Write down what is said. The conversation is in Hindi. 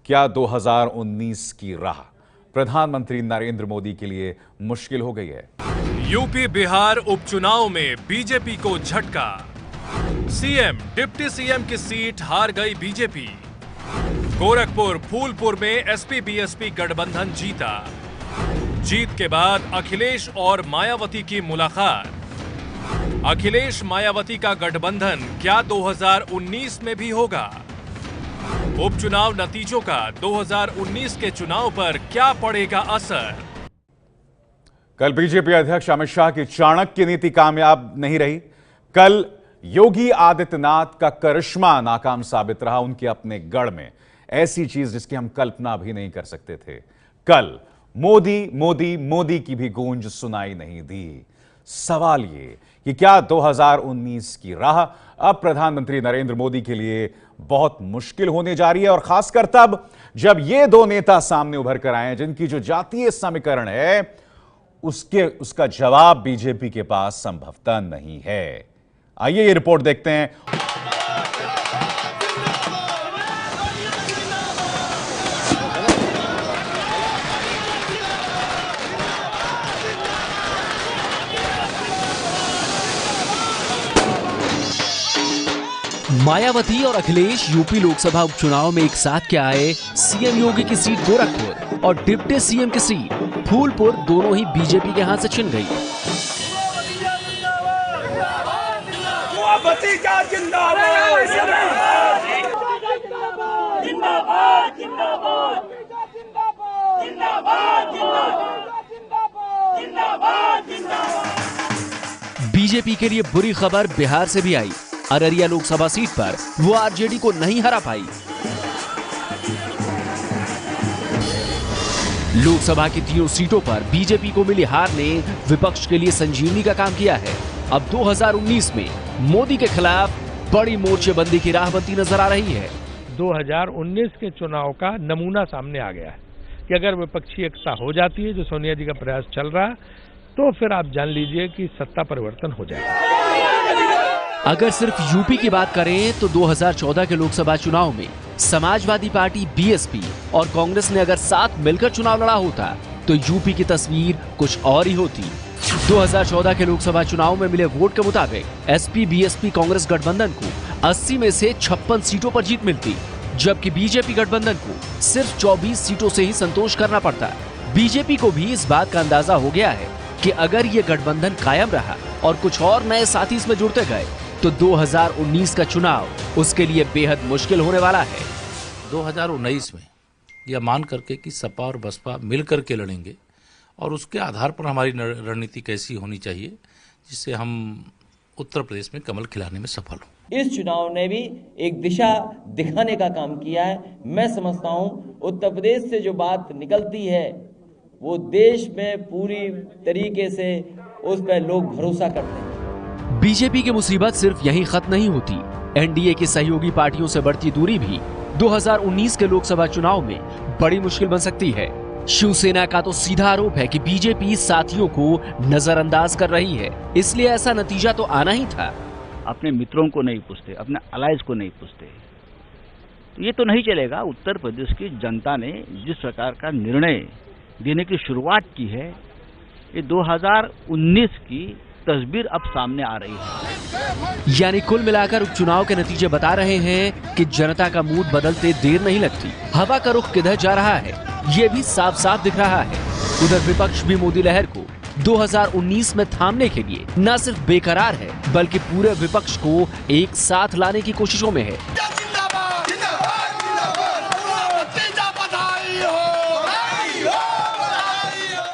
क्या 2019 की राह प्रधानमंत्री नरेंद्र मोदी के लिए मुश्किल हो गई है? यूपी बिहार उपचुनाव में बीजेपी को झटका। सीएम डिप्टी सीएम की सीट हार गई बीजेपी। गोरखपुर फूलपुर में एसपी बीएसपी गठबंधन जीता। जीत के बाद अखिलेश और मायावती की मुलाकात। अखिलेश मायावती का गठबंधन क्या 2019 में भी होगा? उपचुनाव नतीजों का 2019 के चुनाव पर क्या पड़ेगा असर? कल बीजेपी अध्यक्ष अमित शाह की चाणक्य नीति कामयाब नहीं रही। कल योगी आदित्यनाथ का करिश्मा नाकाम साबित रहा उनके अपने गढ़ में। ऐसी चीज जिसकी हम कल्पना भी नहीं कर सकते थे। कल मोदी मोदी मोदी की भी गूंज सुनाई नहीं दी। सवाल ये कि क्या 2019 की राह अब प्रधानमंत्री नरेंद्र मोदी के लिए बहुत मुश्किल होने जा रही है, और खासकर तब जब ये दो नेता सामने उभर कर आए हैं जिनकी जो जातीय समीकरण है उसका जवाब बीजेपी के पास संभवतः नहीं है। आइए ये रिपोर्ट देखते हैं। मायावती और अखिलेश यूपी लोकसभा उपचुनाव में एक साथ क्या आए। सीएम योगी की सीट गोरखपुर और डिप्टी सीएम की सीट फूलपुर दोनों ही बीजेपी के हाथ से छिन गई। बीजेपी के लिए बुरी खबर बिहार से भी आई। अररिया लोकसभा सीट पर वो आरजेडी को नहीं हरा पाई। लोकसभा की तीनों सीटों पर बीजेपी को मिली हार ने विपक्ष के लिए संजीवनी का काम किया है। अब 2019 में मोदी के खिलाफ बड़ी मोर्चेबंदी की राह बनती नजर आ रही है। 2019 के चुनाव का नमूना सामने आ गया है कि अगर विपक्षी एकता हो जाती है, जो सोनिया जी का प्रयास चल रहा है, तो फिर आप जान लीजिए कि सत्ता परिवर्तन हो जाएगा। अगर सिर्फ यूपी की बात करें तो 2014 के लोकसभा चुनाव में समाजवादी पार्टी बीएसपी और कांग्रेस ने अगर साथ मिलकर चुनाव लड़ा होता तो यूपी की तस्वीर कुछ और ही होती। 2014 के लोकसभा चुनाव में मिले वोट के मुताबिक एसपी बीएसपी कांग्रेस गठबंधन को 80 में से 56 सीटों पर जीत मिलती, जबकि बीजेपी गठबंधन को सिर्फ 24 सीटों से ही संतोष करना पड़ता। बीजेपी को भी इस बात का अंदाजा हो गया है कि अगर ये गठबंधन कायम रहा और कुछ और नए साथी इसमें जुड़ते गए तो 2019 का चुनाव उसके लिए बेहद मुश्किल होने वाला है। 2019 में यह मान करके कि सपा और बसपा मिलकर के लड़ेंगे और उसके आधार पर हमारी रणनीति कैसी होनी चाहिए जिससे हम उत्तर प्रदेश में कमल खिलाने में सफल हों। इस चुनाव ने भी एक दिशा दिखाने का काम किया है। मैं समझता हूं उत्तर प्रदेश से जो बात निकलती है वो देश में पूरी तरीके से उस पर लोग भरोसा करते हैं। बीजेपी की मुसीबत सिर्फ यहीं खत्म नहीं होती। एनडीए की सहयोगी पार्टियों से बढ़ती दूरी भी 2019 के लोकसभा चुनाव में बड़ी मुश्किल बन सकती है। शिवसेना का तो सीधा आरोप है कि बीजेपी साथियों को नजरअंदाज कर रही है, इसलिए ऐसा नतीजा तो आना ही था। अपने मित्रों को नहीं पूछते, अपने अलायंस को नहीं पूछते, तो ये तो नहीं चलेगा। उत्तर प्रदेश की जनता ने जिस प्रकार का निर्णय देने की शुरुआत की है, ये 2019 की तस्वीर अब सामने आ रही है। यानी कुल मिलाकर उपचुनाव के नतीजे बता रहे हैं कि जनता का मूड बदलते देर नहीं लगती। हवा का रुख किधर जा रहा है ये भी साफ साफ दिख रहा है। उधर विपक्ष भी मोदी लहर को 2019 में थामने के लिए न सिर्फ बेकरार है बल्कि पूरे विपक्ष को एक साथ लाने की कोशिशों में है।